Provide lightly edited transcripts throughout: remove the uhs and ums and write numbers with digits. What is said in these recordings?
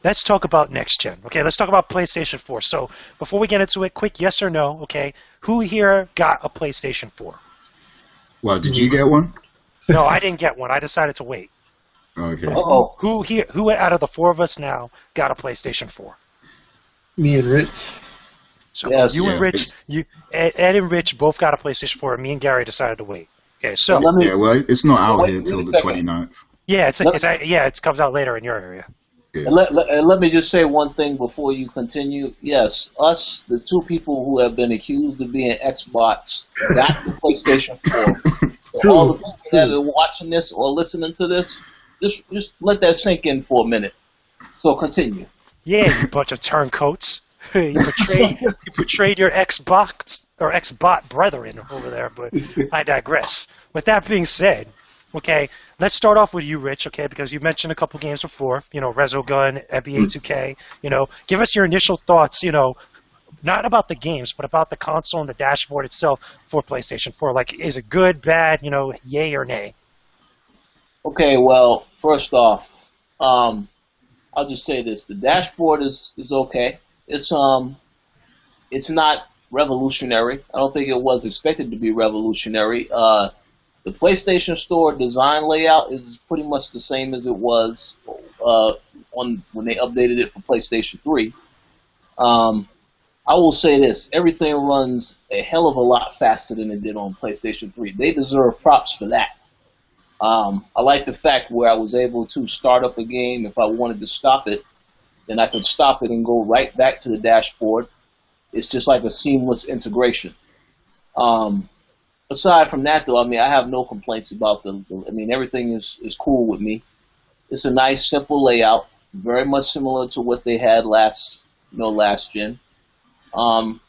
Let's talk about next gen. Okay, let's talk about PlayStation 4. So before we get into it, quick yes or no. Okay, who here got a PlayStation 4? Well, did you Me. get one? No, I didn't get one. I decided to wait. Okay. Uh-oh. Who here? Who out of the four of us now got a PlayStation 4? Me and Rich. So Yes. you and Yeah. Rich, Ed and Rich both got a PlayStation 4, and me and Gary decided to wait. Okay, so Let me, Yeah. Well, it's not out wait, here wait till a the second. 29th. yeah, Let, it comes out later in your area. Yeah. and let me just say one thing before you continue. Yes, us, the two people who have been accused of being Xbox, got the PlayStation 4. So all the people that are watching this or listening to this, just let that sink in for a minute. So continue. Yeah, you bunch of turncoats. You betrayed your Xbox or Xbot brethren over there, but I digress. With that being said, okay, let's start off with you, Rich, okay, because you mentioned a couple games before, Resogun, NBA 2K, give us your initial thoughts, not about the games, but about the console and the dashboard itself for PlayStation 4. Like, is it good, bad, yay or nay? Okay, well, first off, I'll just say this: the dashboard is okay. It's not revolutionary. I don't think it was expected to be revolutionary. The PlayStation Store design layout is pretty much the same as it was on when they updated it for PlayStation 3. I will say this: everything runs a hell of a lot faster than it did on PlayStation 3. They deserve props for that. I like the fact where I was able to start up a game. If I wanted to stop it, then I could stop it and go right back to the dashboard. It's just like a seamless integration. Aside from that, though, I mean, I have no complaints about I mean, everything is cool with me. It's a nice, simple layout, very much similar to what they had last gen. And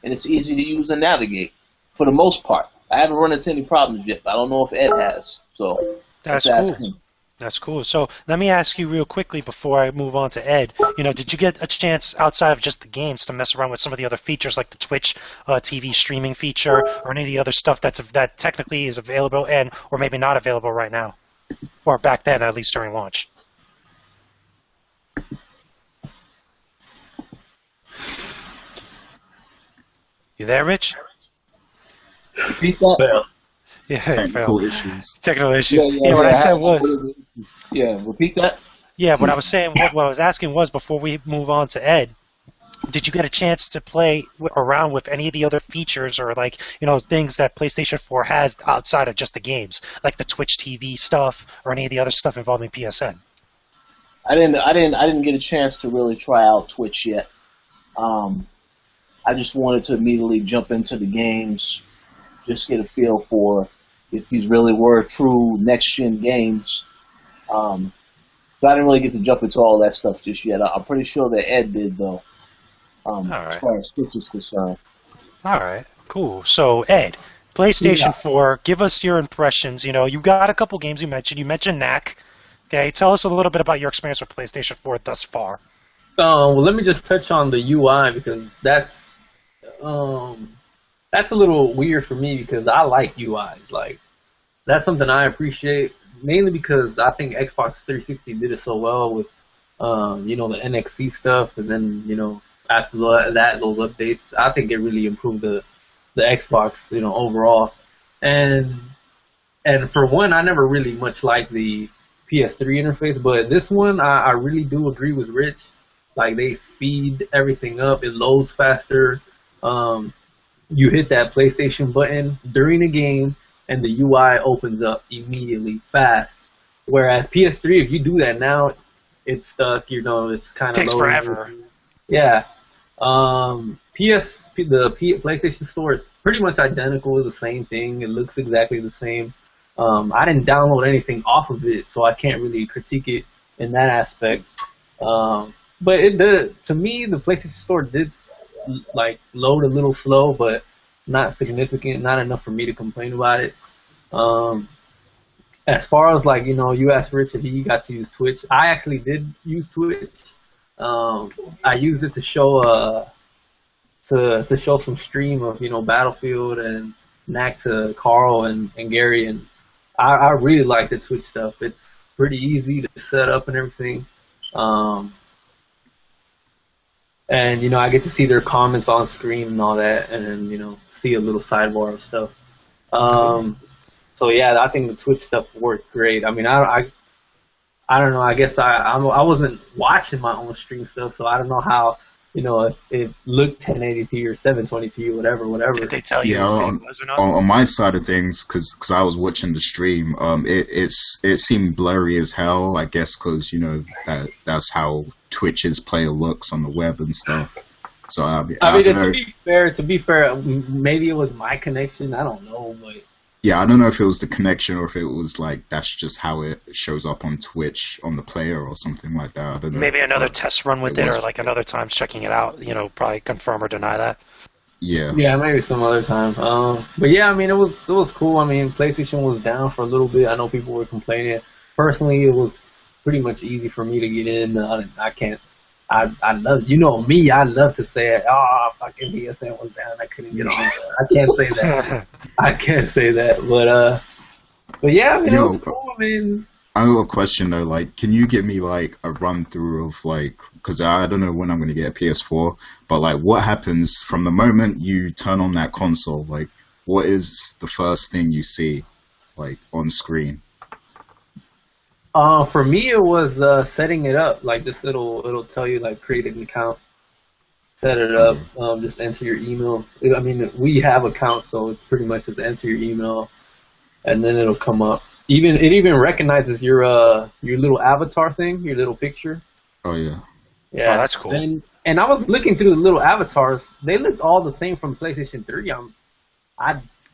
it's easy to use and navigate for the most part. I haven't run into any problems yet, but I don't know if Ed has. So That's let's ask cool. him. That's cool. So let me ask you real quickly before I move on to Ed. Did you get a chance outside of just the games to mess around with some of the other features like the Twitch TV streaming feature or any of the other stuff that technically is available and or maybe not available right now, or back then at least during launch? You there, Rich? Repeat that? Well, Yeah, Technical fail. issues. Technical issues. Yeah, What I said what was. is it? Yeah, repeat that. Yeah, what I was saying, what I was asking was before we move on to Ed, did you get a chance to play around with any of the other features or things that PlayStation 4 has outside of just the games, like the Twitch TV stuff or any of the other stuff involving PSN? I didn't get a chance to really try out Twitch yet. I just wanted to immediately jump into the games, just get a feel for if these really were true next-gen games. So I didn't really get to jump into all that stuff just yet. I'm pretty sure that Ed did, though, All as right. far as Twitch is concerned. All right. Cool. So, Ed, PlayStation 4, give us your impressions. You got a couple games you mentioned. You mentioned Knack. Okay, tell us a little bit about your experience with PlayStation 4 thus far. well, let me just touch on the UI because that's a little weird for me because I like UIs. Like that's something I appreciate mainly because I think Xbox 360 did it so well with the NXT stuff, and then after those updates, I think it really improved the Xbox overall. And for one, I never really much liked the PS3 interface, but this one I really do agree with Rich. Like they speed everything up, it loads faster. You hit that PlayStation button during a game, and the UI opens up immediately, fast. Whereas PS3, if you do that now, it's stuck. It's kind of Takes forever. Yeah. PlayStation Store is pretty much identical, the same thing. It looks exactly the same. I didn't download anything off of it, so I can't really critique it in that aspect. But to me, the PlayStation Store did load a little slow, but not significant, not enough for me to complain about it. As far as you asked Rich if he got to use Twitch. I actually did use Twitch. I used it to show to show some stream of Battlefield and Knack to Carl and Gary, and I really like the Twitch stuff. It's pretty easy to set up and everything. and I get to see their comments on screen and all that, and then see a little sidebar of stuff. So yeah, I think the Twitch stuff worked great. I mean, I don't know. I guess I wasn't watching my own stream stuff, so I don't know how if it looked 1080p or 720p, whatever. Did they tell you if it was or not? On my side of things, because I was watching the stream, it seemed blurry as hell. I guess because that's how Twitch's player looks on the web and stuff. So I mean, to be fair, maybe it was my connection. I don't know, but. Yeah, I don't know if it was the connection or if it was like that's just how it shows up on Twitch on the player or something like that. I don't know. Maybe another test run with it or like another time checking it out. Probably confirm or deny that. Yeah. Yeah, maybe some other time. But yeah, I mean, it was cool. I mean, PlayStation was down for a little bit. I know people were complaining. Personally, it was pretty much easy for me to get in. I can't. I love, me, I love to say, fucking PSN was down, I couldn't get on. I can't say that. I can't say that, but yeah, I mean, it was cool. I mean, I have a question though, like, can you give me like a run through of like, because I don't know when I'm going to get a PS4, but like what happens from the moment you turn on that console, like what is the first thing you see like on screen? For me, it was setting it up. Like this, it'll tell you like create an account, set it up, just enter your email. I mean, we have accounts, so it's pretty much just enter your email, and then it'll come up. It even recognizes your little avatar thing, your little picture. Oh yeah. Yeah, that's cool. And I was looking through the little avatars. They looked all the same from PlayStation 3.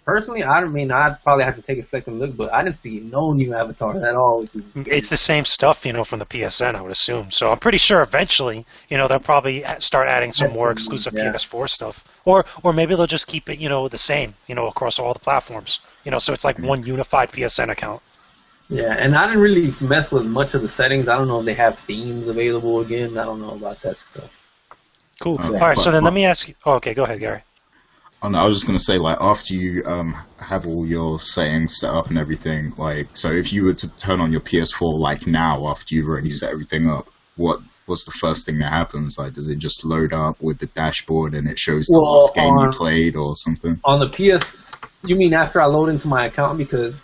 Personally, I'd probably have to take a second look, but I didn't see no new avatars at all. It's the same stuff, from the PSN, I would assume. So I'm pretty sure eventually, they'll probably start adding some more exclusive PS4 stuff. Or maybe they'll just keep it, the same, across all the platforms. So it's like one unified PSN account. Yeah, and I didn't really mess with much of the settings. I don't know if they have themes available again. I don't know about that stuff. Cool. All right, so then let me ask you. Oh, okay, go ahead, Gary. Oh, no, I was just going to say, like, after you have all your settings set up and everything, like, so if you were to turn on your PS4, like, now, after you've already set everything up, what's the first thing that happens? Like, does it just load up with the dashboard and it shows the last game you played or something? On the PS, you mean after I load into my account? Because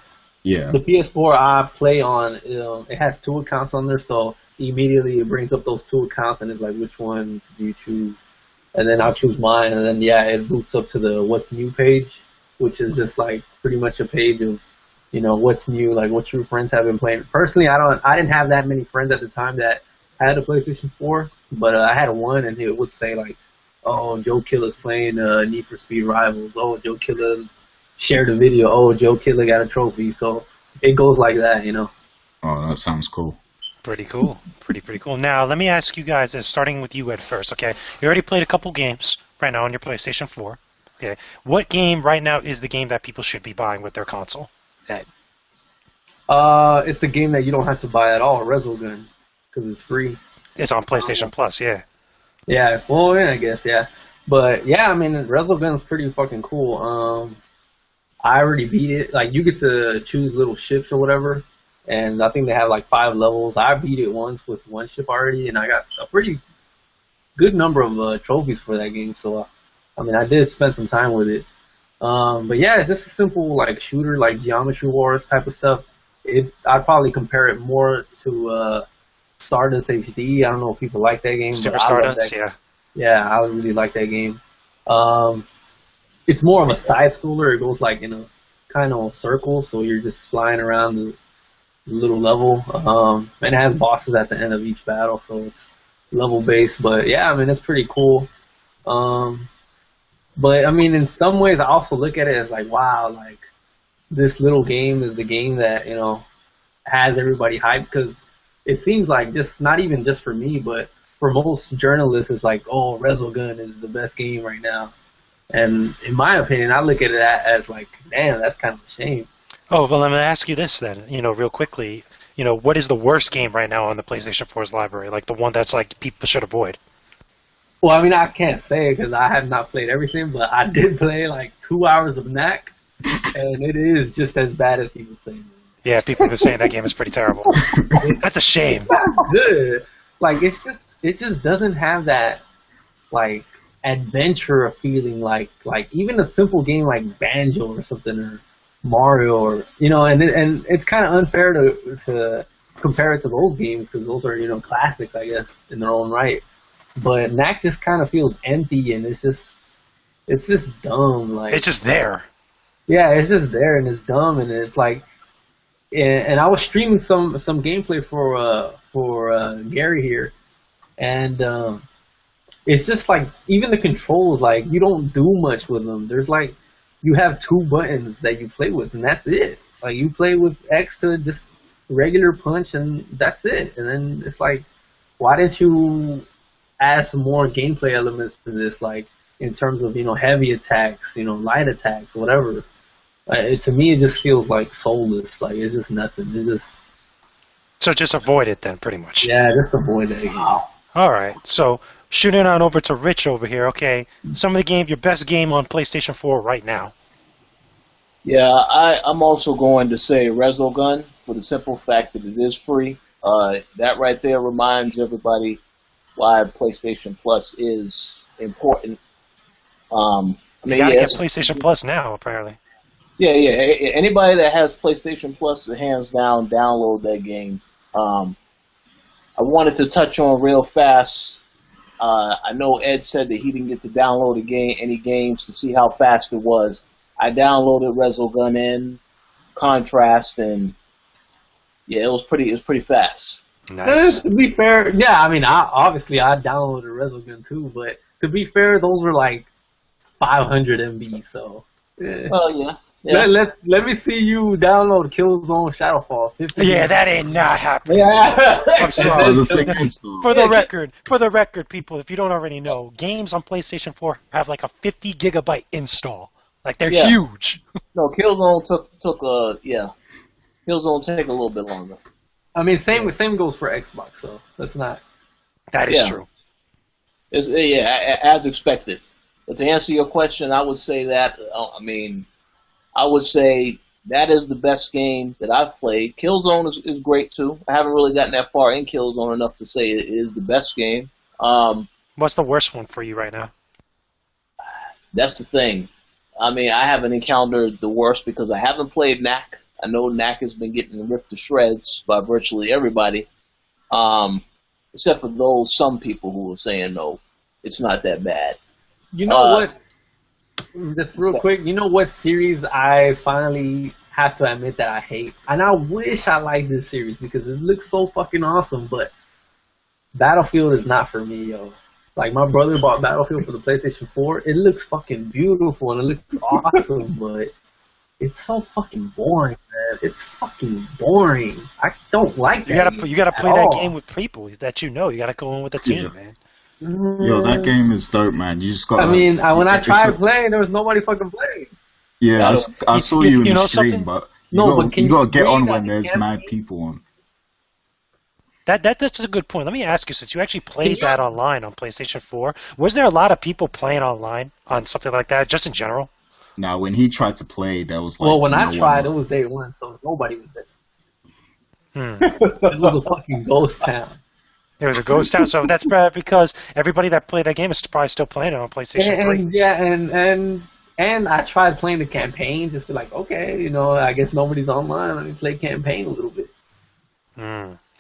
yeah, the PS4 I play on, it has 2 accounts on there, so immediately it brings up those 2 accounts and it's like, which one do you choose? And then I'll choose mine, and then it boots up to the what's new page, which is just like pretty much a page of, what's new, like what your friends have been playing. Personally, I didn't have that many friends at the time that had a PlayStation 4, but I had one, and it would say like, oh, Joe Killa's playing Need for Speed Rivals. Oh, Joe Killa shared a video. Oh, Joe Killa got a trophy. So it goes like that, Oh, that sounds cool. Pretty cool. Pretty cool. Now, let me ask you guys, starting with you, Ed, first, okay? You already played a couple games right now on your PlayStation 4, okay? What game right now is the game that people should be buying with their console, Ed? It's a game that you don't have to buy at all, Resogun, because it's free. It's on PlayStation Plus, yeah. Yeah, well, yeah, I guess, yeah. But, yeah, I mean, Resogun's pretty fucking cool. I already beat it. Like, you get to choose little ships or whatever. And I think they have like 5 levels. I beat it once with 1 ship already, and I got a pretty good number of trophies for that game. So, I mean, I did spend some time with it. But yeah, it's just a simple like shooter, like Geometry Wars type of stuff. I'd probably compare it more to Stardust HD. I don't know if people like that game. Super Stardust, yeah. Yeah, I really like that game. It's more of a side scroller. It goes like in a kind of circle, so you're just flying around the little level, and it has bosses at the end of each battle, so it's level based. But yeah, I mean, it's pretty cool. But I mean, in some ways, I also look at it as like, wow, like this little game is the game that has everybody hyped, because it seems like just not even just for me, but for most journalists, it's like, oh, Resogun is the best game right now. And in my opinion, I look at it as like, damn, that's kind of a shame. Oh, well, I'm going to ask you this then, real quickly. What is the worst game right now on the PlayStation 4's library? Like the one that's like people should avoid? Well, I mean, I can't say because I have not played everything, but I did play like 2 hours of Knack, and it is just as bad as people say. Yeah, people have been saying that game is pretty terrible. That's a shame. It's not good. Like, it just doesn't have that like adventure feeling, like even a simple game like Banjo or something, or Mario, or and it's kind of unfair to compare it to those games because those are classics, I guess, in their own right. But Knack just kind of feels empty, and it's just dumb. Like, it's just there. Yeah, it's just there, and it's dumb, and it's like, and I was streaming some gameplay for Gary here, and it's just like even the controls, like you don't do much with them. There's like you have 2 buttons that you play with, and that's it. Like you play with X to just regular punch, and that's it. And then it's like, why didn't you add some more gameplay elements to this, like in terms of heavy attacks, light attacks, whatever. To me, it just feels like soulless. Like it's just nothing. So just avoid it then, pretty much. Yeah, just avoid it. All right. So shooting on over to Rich over here. Okay, some of the your best game on PlayStation 4 right now. Yeah, I'm also going to say Resogun for the simple fact that it is free. That right there reminds everybody why PlayStation Plus is important. You gotta get PlayStation Plus now, apparently. Yeah. Anybody that has PlayStation Plus, hands down, download that game. I wanted to touch on real fast. I know Ed said that he didn't get to download any games to see how fast it was. I downloaded Resogun in Contrast, and yeah, it was pretty fast. Nice. To be fair, yeah, I mean, I downloaded Resogun too, but to be fair, those were like 500 MB, so. Well, yeah. Let me see you download Killzone Shadowfall. 50 yeah, that ain't not happening. Yeah. I'm sorry. For the record, people, if you don't already know, games on PlayStation 4 have like a 50 gigabyte install. Like they're huge. No, Killzone took Killzone take a little bit longer. I mean, same goes for Xbox, so that's not. That is true. It's, as expected. But to answer your question, I would say that. I would say that is the best game that I've played. Killzone is great too. I haven't really gotten that far in Killzone enough to say it is the best game. What's the worst one for you right now? That's the thing. I mean, I haven't encountered the worst because I haven't played Knack. I know Knack has been getting ripped to shreds by virtually everybody, except for some people who are saying no, it's not that bad. You know what? Just real quick, you know what series I finally have to admit that I hate? And I wish I liked this series because it looks so fucking awesome, but Battlefield is not for me, yo. Like, my brother bought Battlefield for the PlayStation 4. It looks fucking beautiful and it looks awesome, but it's so fucking boring, man. It's fucking boring. I don't like that. You gotta play that game with people that you know. You gotta go in with a team, man. Yo, that game is dope, man. You just got. I mean, when I tried playing, there was nobody fucking playing. Yeah, I saw you in the stream, something? but but you gotta get on when there's mad people on. That's a good point. Let me ask you, since you actually played that online on PlayStation 4, was there a lot of people playing online on something like that, just in general? Now, when he tried to play, there was like. Well, when I tried, it was day one, so nobody was there. It was a fucking ghost town. It was a ghost town, so that's probably because everybody that played that game is probably still playing it on PlayStation 3. And I tried playing the campaign, just be like, okay, I guess nobody's online. Let me play campaign a little bit.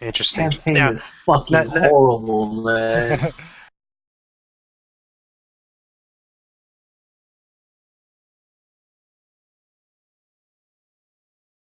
Interesting. Campaign is fucking horrible, man.